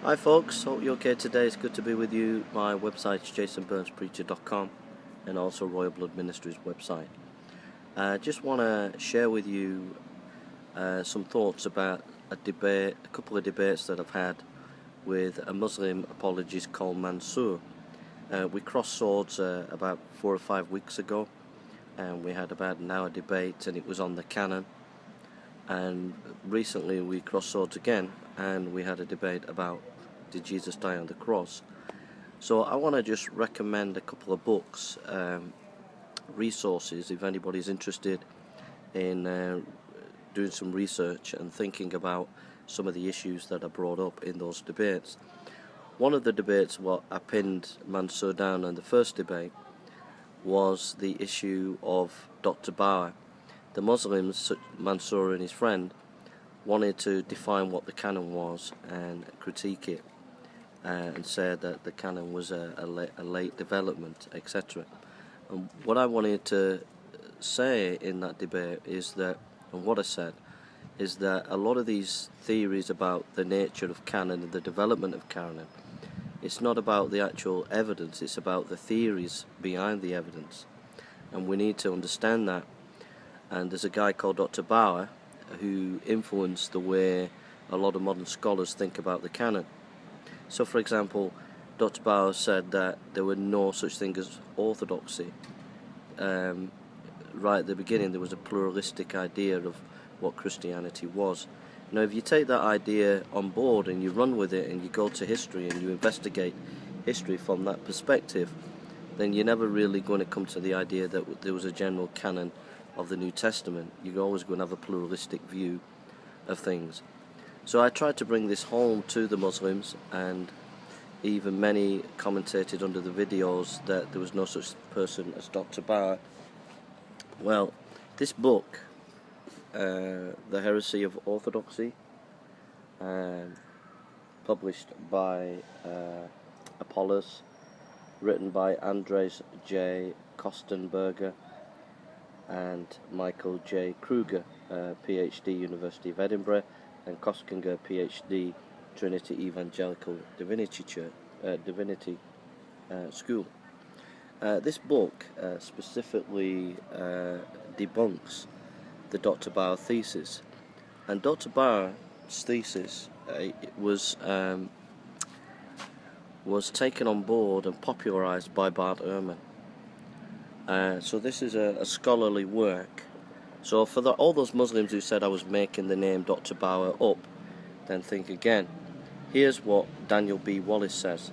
Hi folks, hope you're okay today. It's good to be with you. My website's jasonburnspreacher.com and also Royal Blood Ministries website. I just want to share with you some thoughts about a couple of debates that I've had with a Muslim apologist called Mansur. We crossed swords about 4 or 5 weeks ago, and we had about an hour debate, and it was on the canon. And recently we crossed swords again, and we had a debate about did Jesus die on the cross. So I want to just recommend a couple of books, resources, if anybody's interested in doing some research and thinking about some of the issues that are brought up in those debates. One of the debates, what I pinned Mansur down in the first debate, was the issue of Dr. Bauer. The Muslims, Mansur and his friend, wanted to define what the canon was and critique it, and said that the canon was a late development, etc. And what I wanted to say in that debate is that, and what I said, is that a lot of these theories about the nature of canon and the development of canon, it's not about the actual evidence, it's about the theories behind the evidence. And we need to understand that. And there's a guy called Dr. Bauer who influenced the way a lot of modern scholars think about the canon. So, for example, Dr. Bauer said that there were no such thing as orthodoxy. Right at the beginning, there was a pluralistic idea of what Christianity was. Now, if you take that idea on board and you run with it and you go to history and you investigate history from that perspective, then you're never really going to come to the idea that there was a general canon of the New Testament. You're always going to have a pluralistic view of things. So I tried to bring this home to the Muslims, and even many commentated under the videos that there was no such person as Dr. Bauer. Well, this book, The Heresy of Orthodoxy, published by Apologist, written by Andres J. Kostenberger and Michael J. Kruger, PhD, University of Edinburgh, and Koskinger, PhD, Trinity Evangelical Divinity School. This book specifically debunks the Dr. Bauer thesis, and Dr. Bauer's thesis was taken on board and popularized by Bart Ehrman. So this is a scholarly work. So for all those Muslims who said I was making the name Dr. Bauer up, then think again. Here's what Daniel B. Wallace says: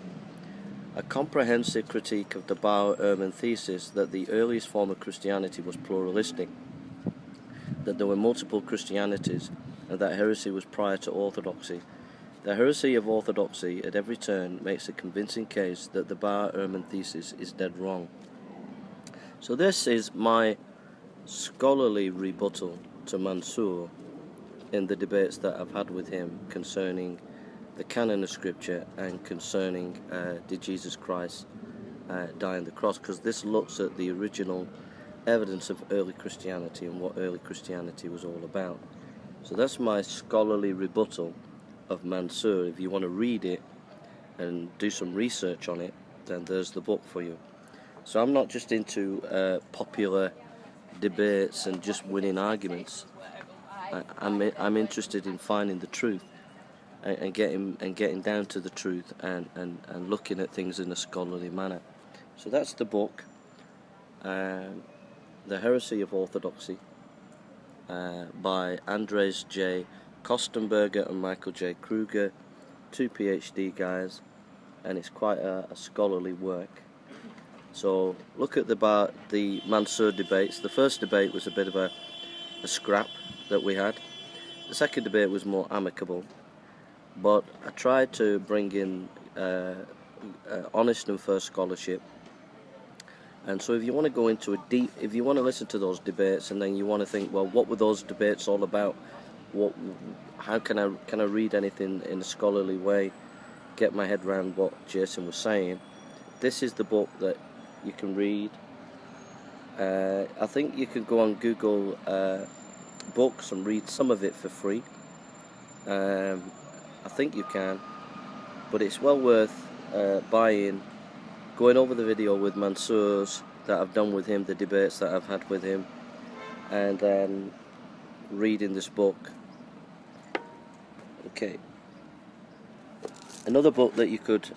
a comprehensive critique of the Bauer-Ehrman thesis that the earliest form of Christianity was pluralistic, that there were multiple Christianities, and that heresy was prior to orthodoxy. The heresy of orthodoxy at every turn makes a convincing case that the Bauer-Ehrman thesis is dead wrong. So this is my scholarly rebuttal to Mansur in the debates that I've had with him concerning the canon of Scripture and concerning did Jesus Christ die on the cross, because this looks at the original evidence of early Christianity and what early Christianity was all about. So that's my scholarly rebuttal of Mansur. If you want to read it and do some research on it, then there's the book for you. So I'm not just into popular debates and just winning arguments. I'm interested in finding the truth and getting down to the truth and looking at things in a scholarly manner. So that's the book, The Heresy of Orthodoxy, by Andres J. Kostenberger and Michael J. Kruger, two PhD guys, and it's quite a scholarly work. So look at the Mansur debates. The first debate was a bit of a scrap that we had. The second debate was more amicable, but I tried to bring in honest and fair scholarship. And so if you want to go into if you want to listen to those debates, and then you want to think, well, what were those debates all about? How can I read anything in a scholarly way, get my head around what Jason was saying? This is the book that you can read. I think you can go on Google Books and read some of it for free. I think you can. but it's well worth buying, going over the video with Mansurs that I've done with him, the debates that I've had with him, and then reading this book. Okay. Another book that you could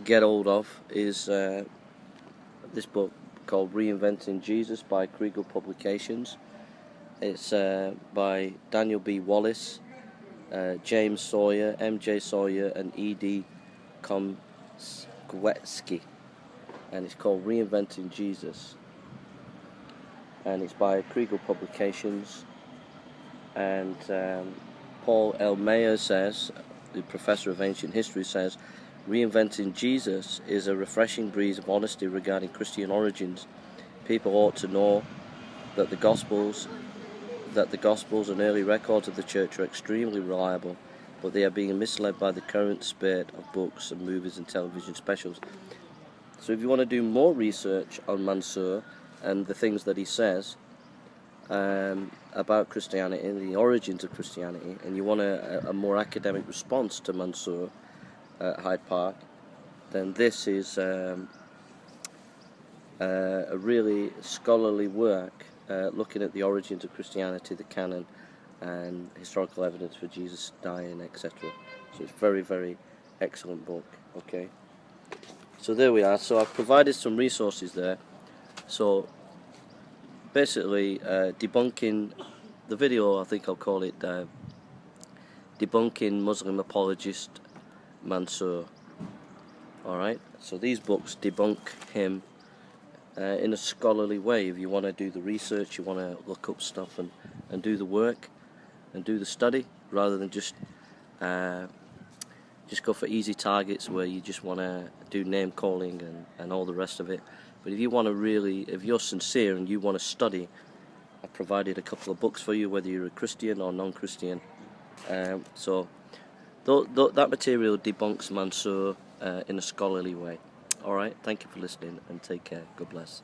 get hold of is this book called Reinventing Jesus by Kriegel Publications. It's by Daniel B. Wallace, James Sawyer, M.J. Sawyer, and E.D. Komskwetsky, and it's called Reinventing Jesus, and it's by Kriegel Publications. And Paul L. Mayer says, the professor of ancient history, says, Reinventing Jesus is a refreshing breeze of honesty regarding Christian origins. People ought to know that the Gospels and early records of the Church are extremely reliable, but they are being misled by the current spate of books and movies and television specials. So if you want to do more research on Mansur and the things that he says about Christianity and the origins of Christianity, and you want a more academic response to Mansur at Hyde Park, then this is a really scholarly work looking at the origins of Christianity, the canon, and historical evidence for Jesus dying, etc. So it's very, very excellent book. Okay, so there we are. So I've provided some resources there. So basically, debunking the video, I think I'll call it Debunking Muslim Apologist Mansur. Alright, so these books debunk him in a scholarly way. If you want to do the research, you want to look up stuff and do the work and do the study, rather than just go for easy targets where you just want to do name calling and all the rest of it. But if you want to really, if you're sincere and you want to study, I've provided a couple of books for you, whether you're a Christian or non-Christian. So that material debunks Mansur in a scholarly way. Alright, thank you for listening and take care. God bless.